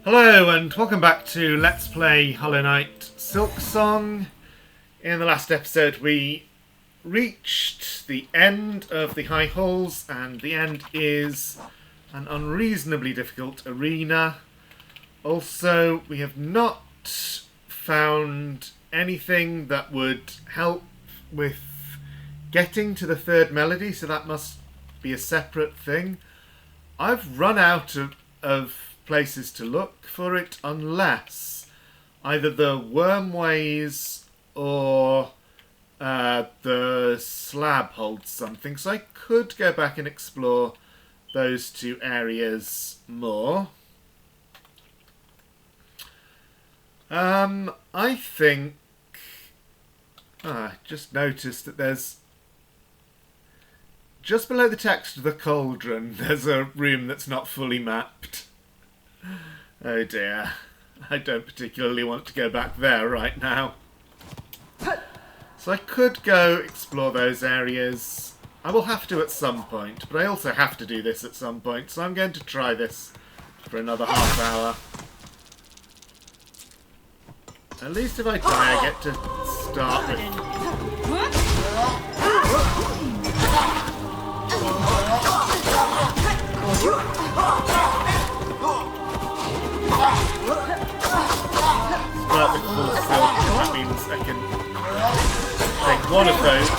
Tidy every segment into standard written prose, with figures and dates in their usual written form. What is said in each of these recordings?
Hello and welcome back to Let's Play Hollow Knight Silksong. In the last episode we reached the end of the high halls, and the end is an unreasonably difficult arena. Also, we have not found anything that would help with getting to the third melody, so that must be a separate thing. I've run out of places to look for it unless either the wormways or the slab holds something, so I could go back and explore those two areas more. I think I just noticed that there's just below the text of the cauldron there's a room that's not fully mapped. Oh dear, I don't particularly want to go back there right now. So I could go explore those areas. I will have to at some point, but I also have to do this at some point, so I'm going to try this for another half hour. At least if I die, I get to start with... Start with full silk, that means I can take one of those.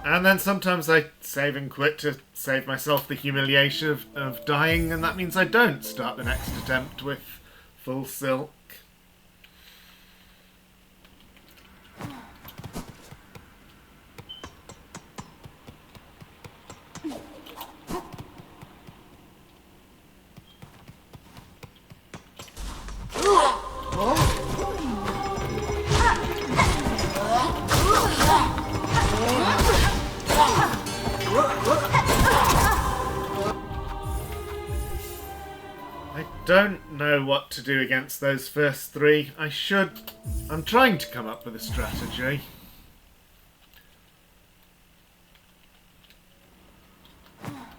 And then sometimes I save and quit to save myself the humiliation of dying, and that means I don't start the next attempt with full silk. Don't know what to do against those first three. I'm trying to come up with a strategy.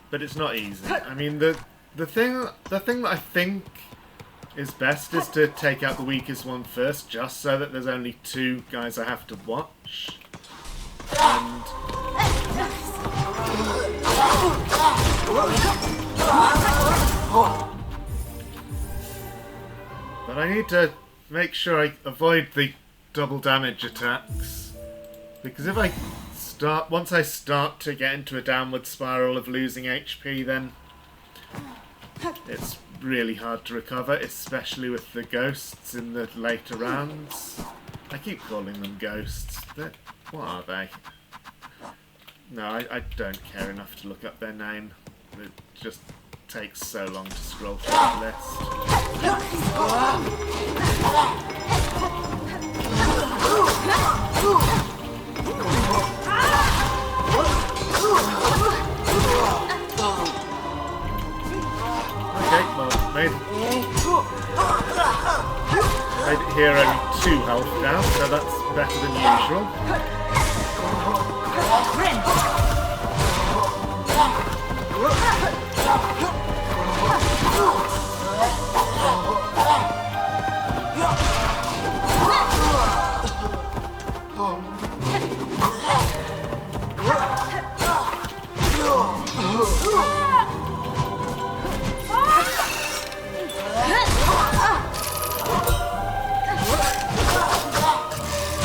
But it's not easy. I mean, the thing that I think is best is to take out the weakest one first, just so that there's only two guys I have to watch. And but I need to make sure I avoid the double damage attacks, because if once I start to get into a downward spiral of losing HP, then it's really hard to recover, especially with the ghosts in the later rounds. I keep calling them ghosts. What are they? No, I don't care enough to look up their name. It just takes so long to scroll through the list. Okay, well, made it here only 2 health down, so that's better than usual.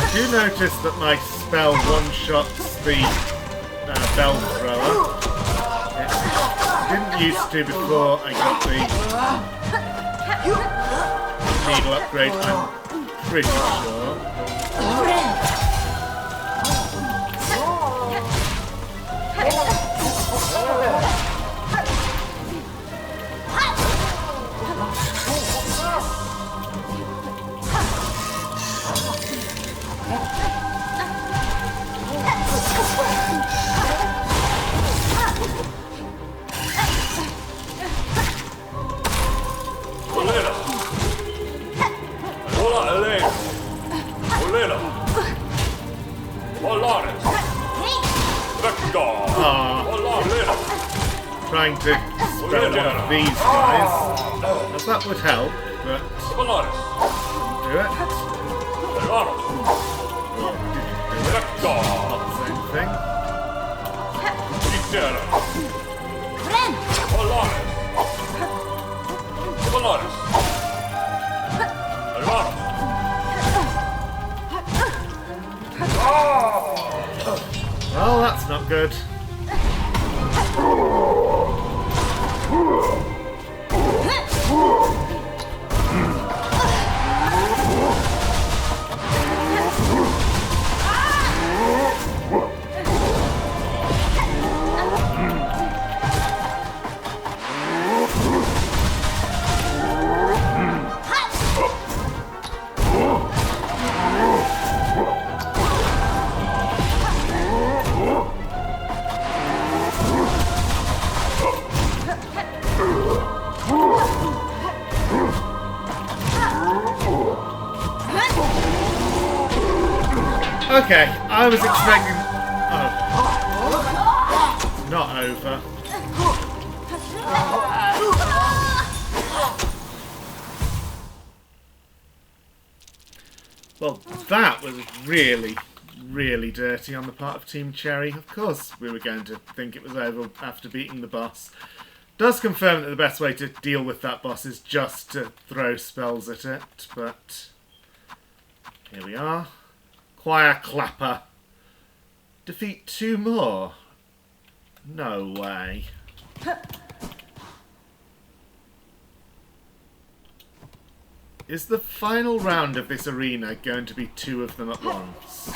I do notice that my spell one-shots the bell thrower. It didn't used to before I got the needle upgrade, I'm pretty sure. trying to spell one of these guys, as that would help, but do it. Not the same thing. Well, that's not good. Okay, I was expecting... Oh. It's not over. Well, that was really, really dirty on the part of Team Cherry. Of course we were going to think it was over after beating the boss. Does confirm that the best way to deal with that boss is just to throw spells at it, but... Here we are. Choir Clapper. Defeat 2 more? No way. Is the final round of this arena going to be 2 of them at once?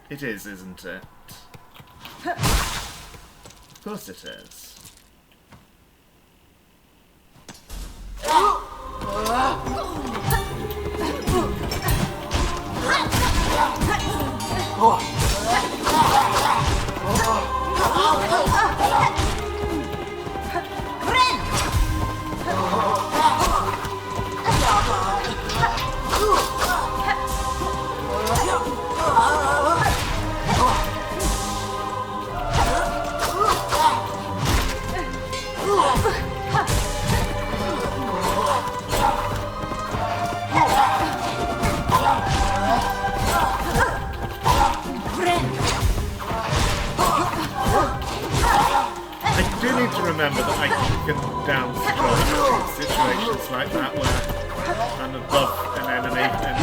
It is, isn't it? Of course it is. Remember that I can down strike in situations like that where I'm above an enemy and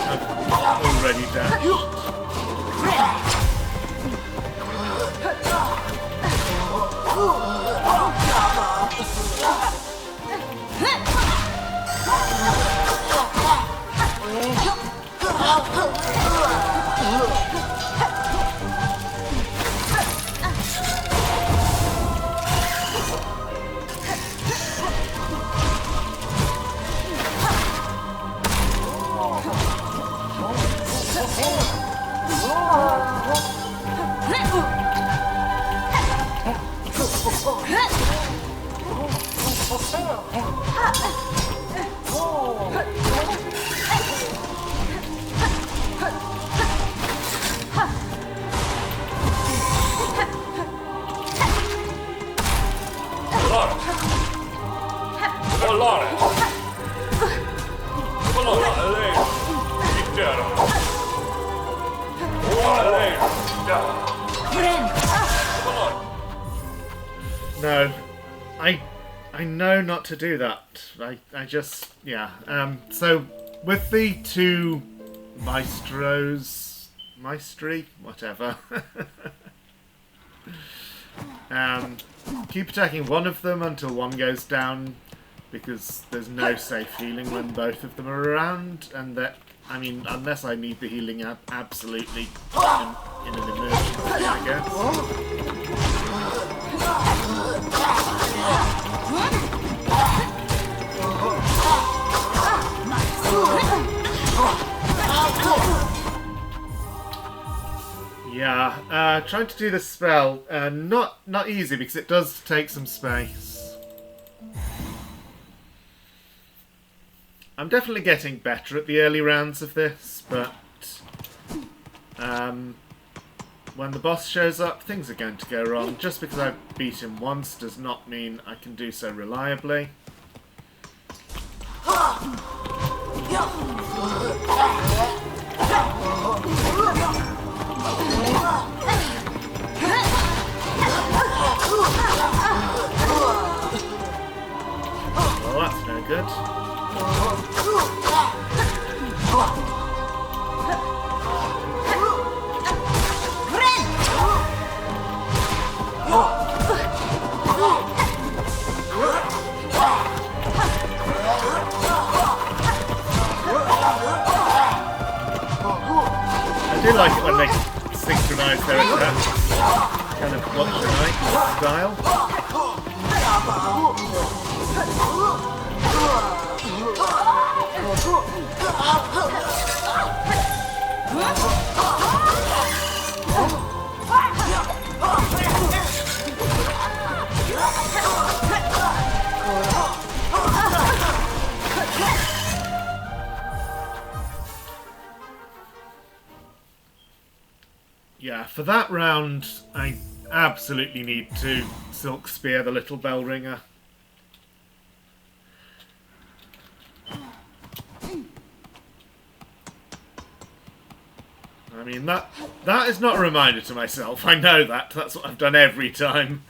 I've already dashed. No, I know not to do that. I just, yeah. So, with the 2 maestri, whatever. Keep attacking one of them until one goes down, because there's no safe healing when both of them are around, and that, I mean, unless I need the healing absolutely in an emergency, I guess. Yeah, trying to do the spell, not easy because it does take some space. I'm definitely getting better at the early rounds of this, but when the boss shows up, things are going to go wrong. Just because I beat him once does not mean I can do so reliably. Well, that's no good. I do like it when they synchronise their attacks, kind of Watch the Night style. Yeah, for that round, I absolutely need to Silk Spear the little bell ringer. I mean, that is not a reminder to myself. I know that. That's what I've done every time.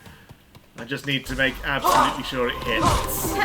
I just need to make absolutely sure it hits.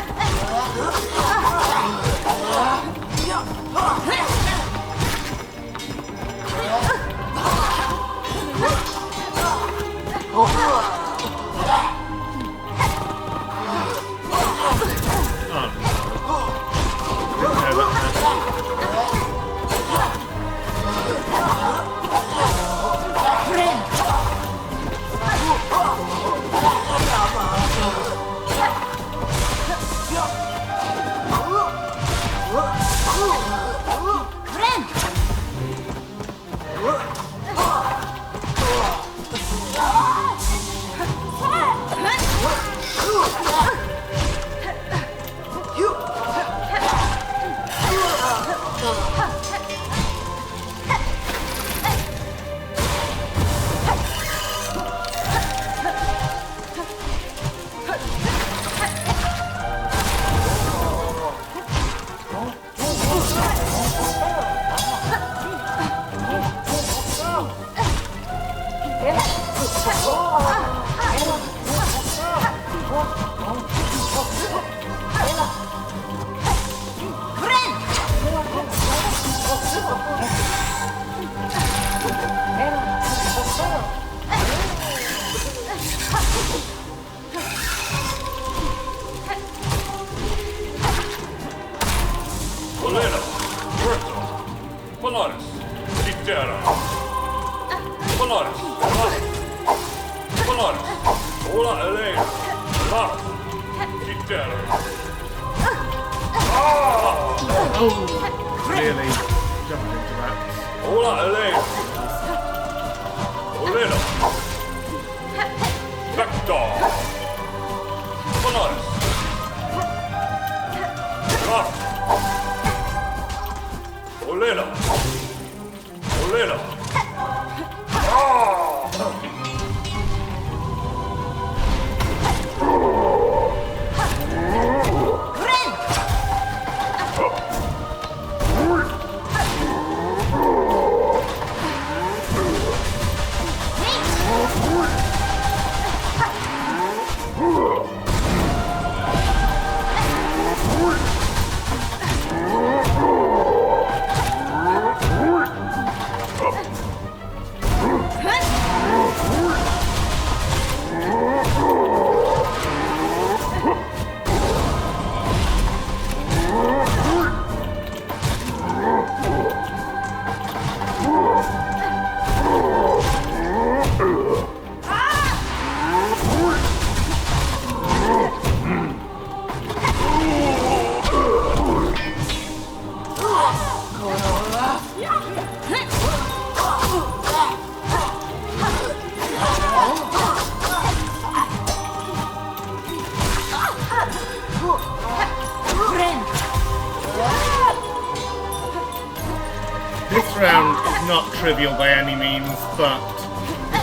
This round is not trivial by any means, but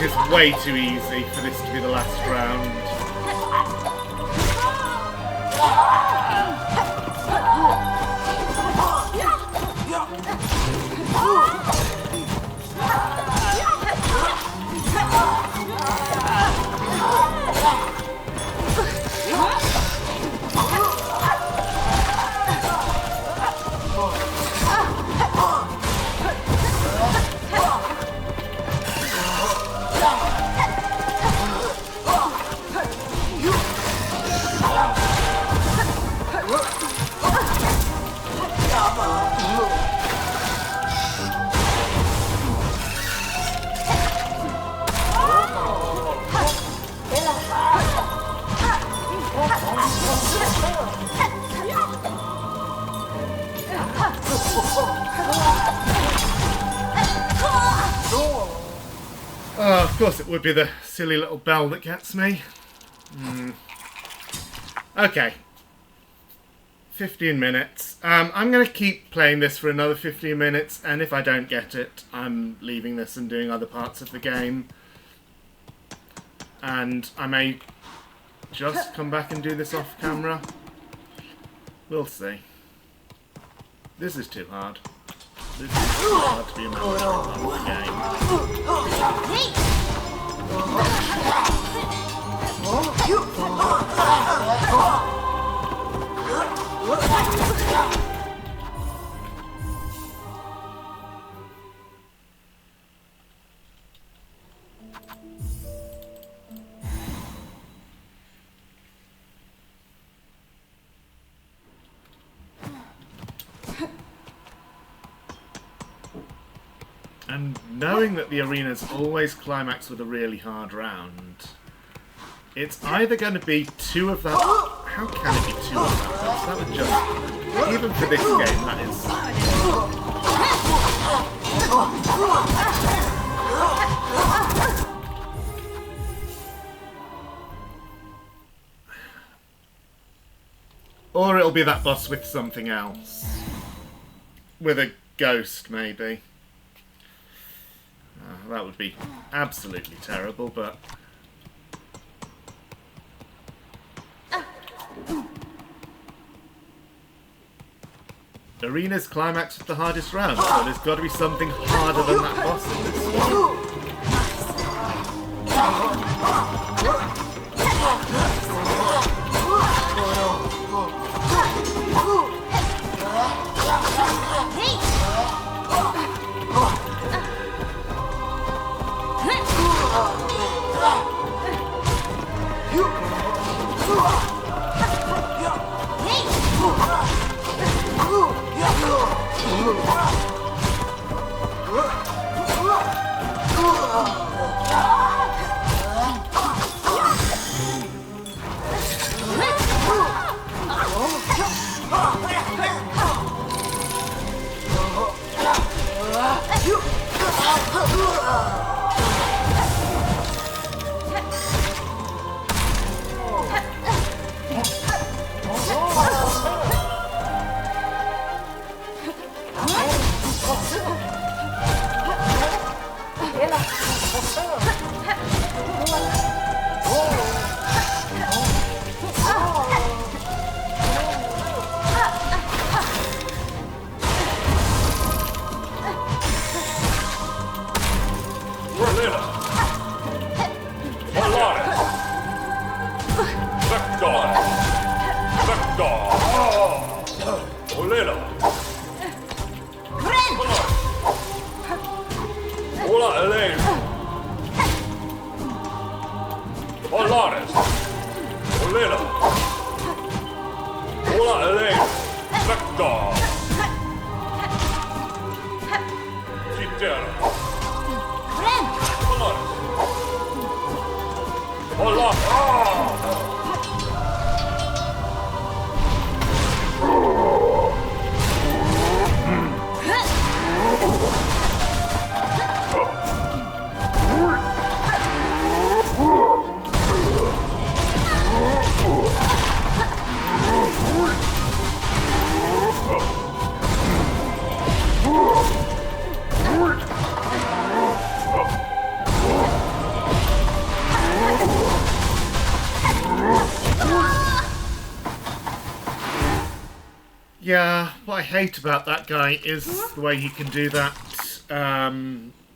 It is way too easy for this to be the last round. Oh, of course it would be the silly little bell that gets me. Okay. 15 minutes. I'm going to keep playing this for another 15 minutes, and if I don't get it, I'm leaving this and doing other parts of the game. And I may just come back and do this off camera. We'll see. This is too hard. This is too hard to be a member of the And knowing that the arenas always climax with a really hard round, it's either going to be two of that. How can it be two of that? That would just, even for this game, that is. Or it'll be that boss with something else. With a ghost, maybe. That would be absolutely terrible, but... Arena's climax with the hardest round, so there's got to be something harder than that boss in this one. Yeah, what I hate about that guy is the way he can do that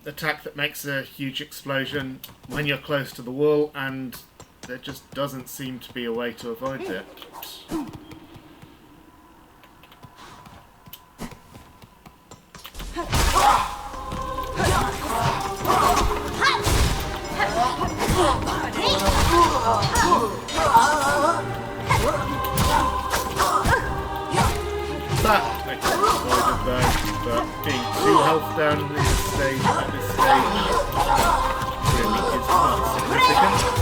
attack that makes a huge explosion when you're close to the wall, and there just doesn't seem to be a way to avoid it. That I can avoid though, but being 2 health down in this stage at this stage really is not significant.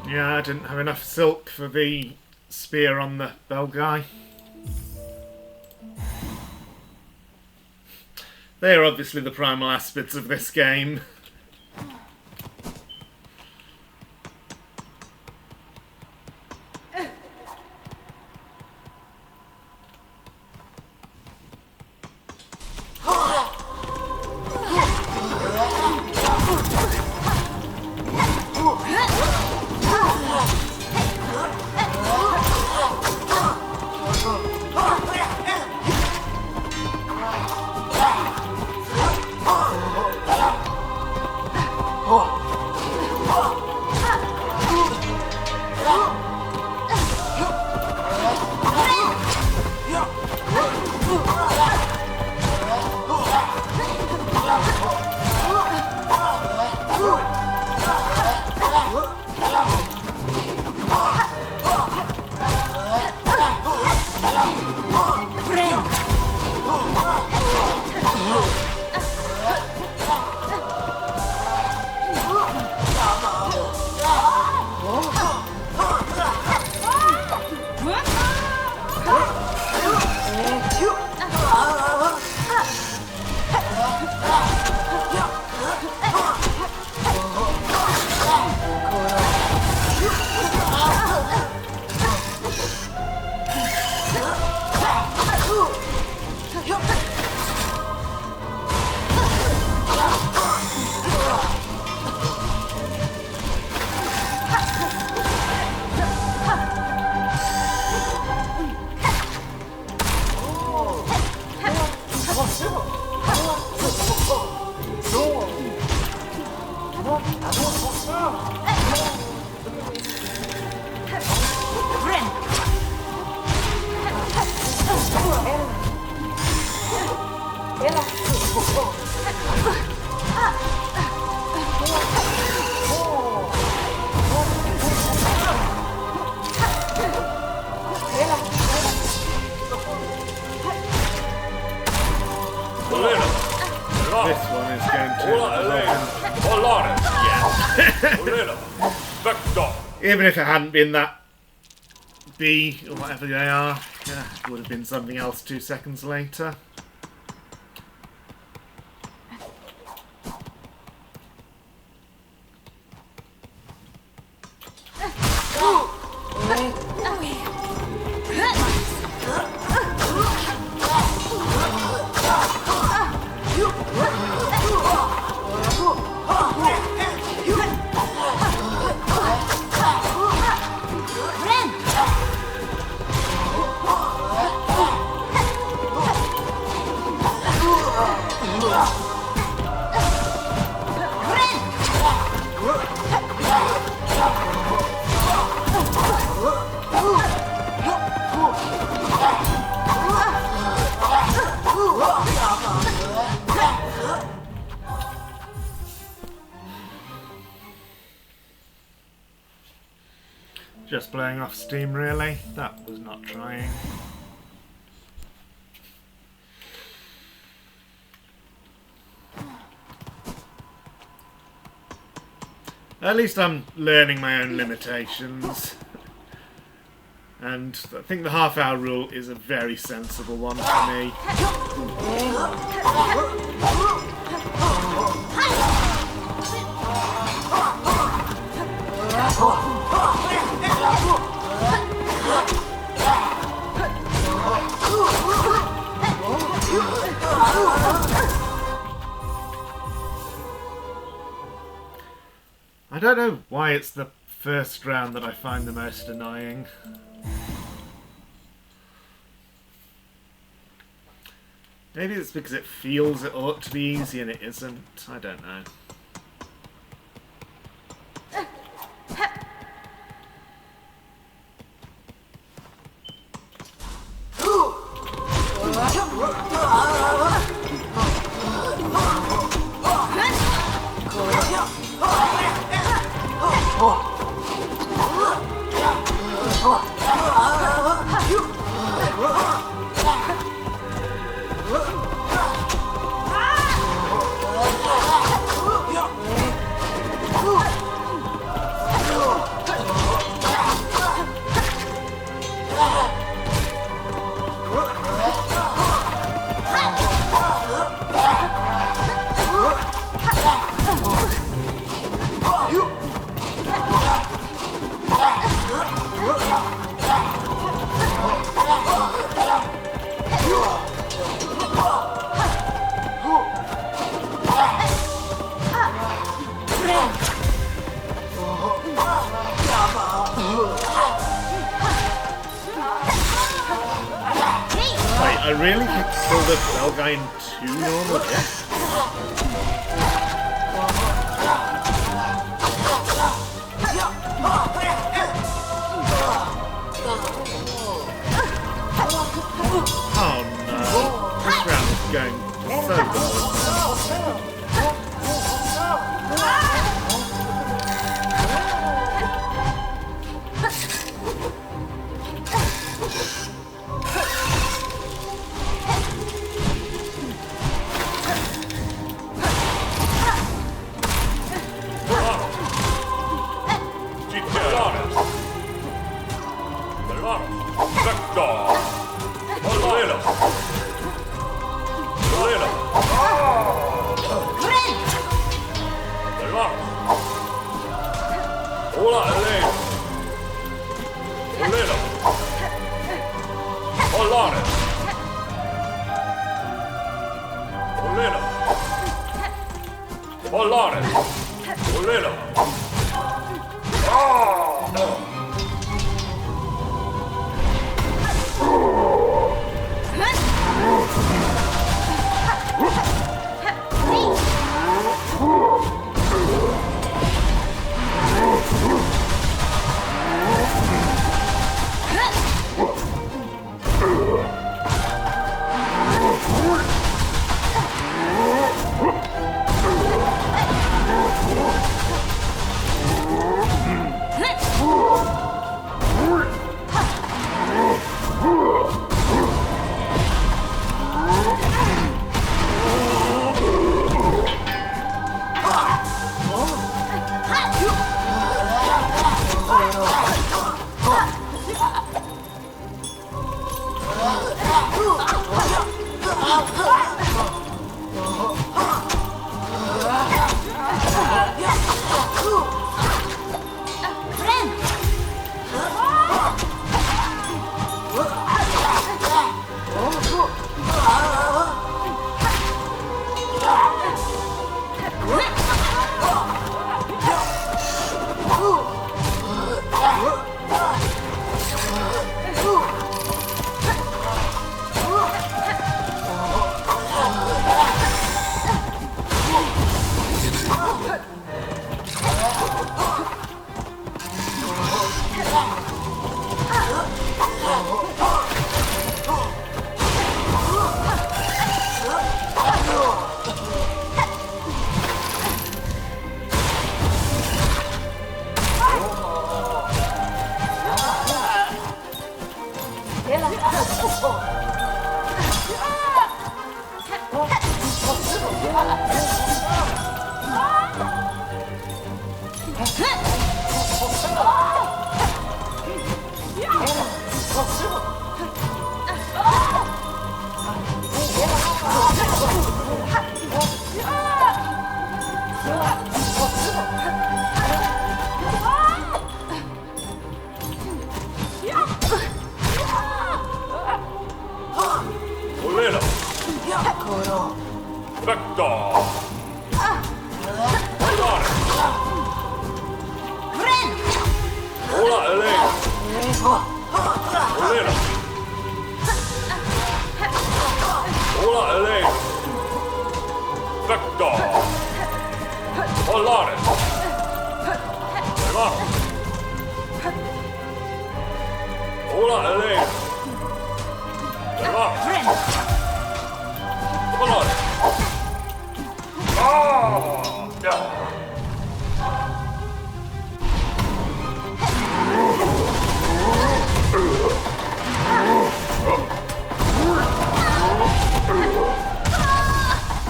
Yeah, I didn't have enough silk for the spear on the bell guy. They are obviously the primal aspects of this game. This one is going to even if it hadn't been that B or whatever they are, it would have been something else 2 seconds later. Just blowing off steam, really? That was not trying. At least I'm learning my own limitations. And I think the half-hour rule is a very sensible one for me. I don't know why it's the first round that I find the most annoying. Maybe it's because it feels it ought to be easy and it isn't. I don't know. I really could kill the bell guy in 2 normal deaths. Oh no, this round is going so well.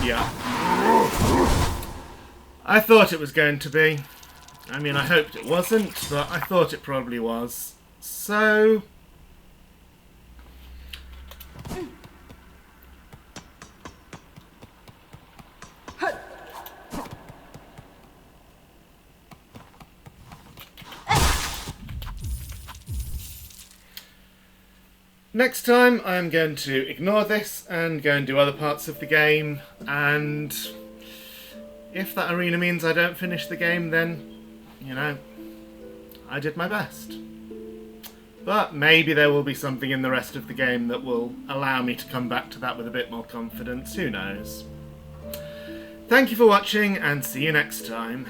Yeah. I thought it was going to be. I mean, I hoped it wasn't, but I thought it probably was. So... next time I'm going to ignore this and go and do other parts of the game, and if that arena means I don't finish the game, then, you know, I did my best. But maybe there will be something in the rest of the game that will allow me to come back to that with a bit more confidence, who knows. Thank you for watching, and see you next time.